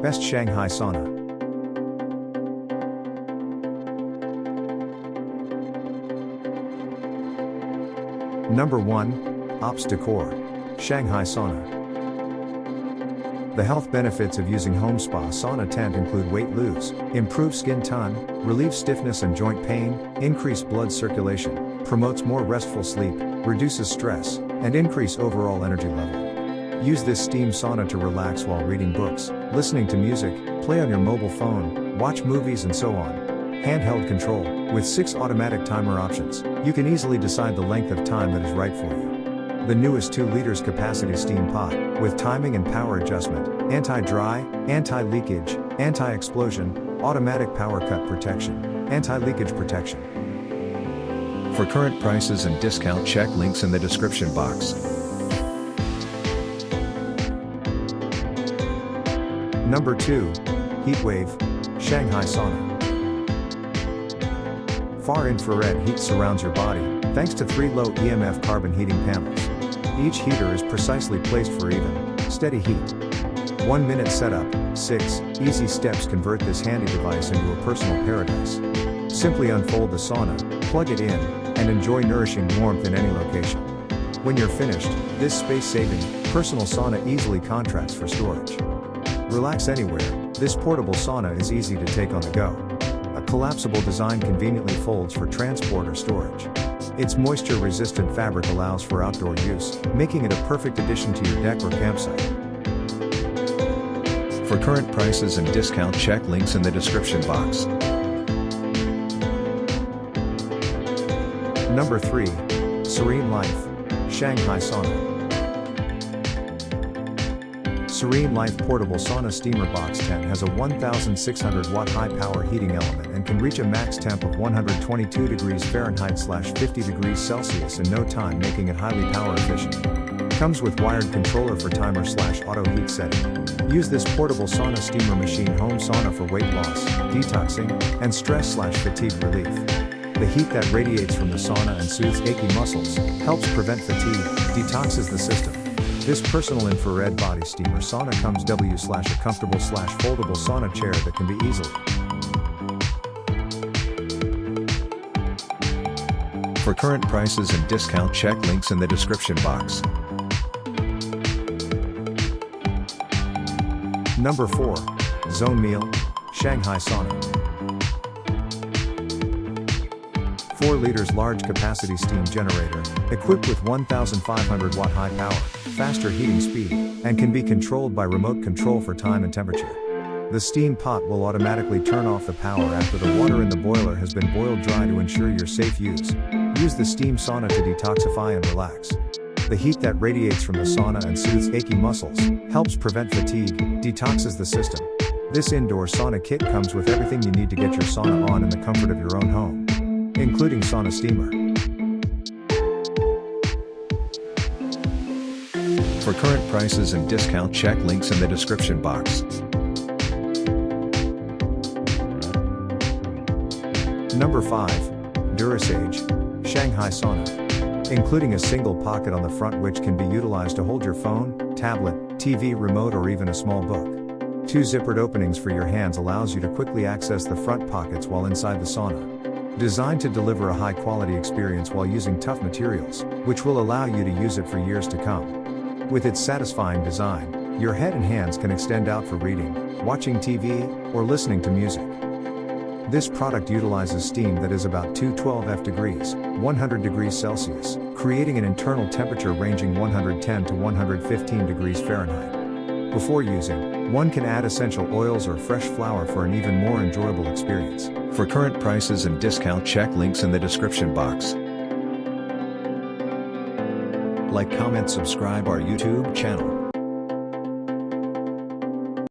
Best Shanghai Sauna. Number 1. Ops Decor. Shanghai Sauna. The health benefits of using home spa sauna tent include weight lose, improve skin tone, relieve stiffness and joint pain, increase blood circulation, promotes more restful sleep, reduces stress, and increase overall energy level. Use this steam sauna to relax while reading books, listening to music, play on your mobile phone, watch movies and so on. Handheld control, with 6 automatic timer options, you can easily decide the length of time that is right for you. The newest 2 liters capacity steam pot, with timing and power adjustment, anti-dry, anti-leakage, anti-explosion, automatic power cut protection, anti-leakage protection. For current prices and discount, check links in the description box. Number 2. Heatwave. Shanghai Sauna. Far infrared heat surrounds your body, thanks to 3 low EMF carbon heating panels. Each heater is precisely placed for even, steady heat. 1 minute setup, 6 easy steps convert this handy device into a personal paradise. Simply unfold the sauna, plug it in, and enjoy nourishing warmth in any location. When you're finished, this space-saving, personal sauna easily contracts for storage. Relax anywhere, this portable sauna is easy to take on the go. A collapsible design conveniently folds for transport or storage. Its moisture-resistant fabric allows for outdoor use, making it a perfect addition to your deck or campsite. For current prices and discount, check links in the description box. Number 3. Serene Life. Shanghai Sauna. Serene Life Portable Sauna Steamer Box Tent has a 1600 watt high power heating element and can reach a max temp of 122 degrees Fahrenheit / 50 degrees Celsius in no time, making it highly power efficient. Comes with wired controller for timer / auto heat setting. Use this portable sauna steamer machine home sauna for weight loss, detoxing, and stress / fatigue relief. The heat that radiates from the sauna and soothes achy muscles, helps prevent fatigue, detoxes the system. This personal infrared body steamer sauna comes / a comfortable / foldable sauna chair that can be easily. For current prices and discount, check links in the description box. Number 4. Zone Meal. Shanghai Sauna. 4 liters large capacity steam generator, equipped with 1500 watt high power, faster heating speed, and can be controlled by remote control for time and temperature. The steam pot will automatically turn off the power after the water in the boiler has been boiled dry to ensure your safe use. Use the steam sauna to detoxify and relax. The heat that radiates from the sauna and soothes achy muscles, helps prevent fatigue, detoxes the system. This indoor sauna kit comes with everything you need to get your sauna on in the comfort of your own home, including sauna steamer. For current prices and discount, check links in the description box. Number 5. Durasage. Shanghai Sauna. Including a single pocket on the front which can be utilized to hold your phone, tablet, TV remote or even a small book. 2 zippered openings for your hands allows you to quickly access the front pockets while inside the sauna. Designed to deliver a high-quality experience while using tough materials, which will allow you to use it for years to come. With its satisfying design, your head and hands can extend out for reading, watching TV, or listening to music. This product utilizes steam that is about 212 degrees, 100 degrees Celsius, creating an internal temperature ranging 110 to 115 degrees Fahrenheit. Before using, one can add essential oils or fresh flower for an even more enjoyable experience. For current prices and discount, check links in the description box. Like, comment, subscribe our YouTube channel.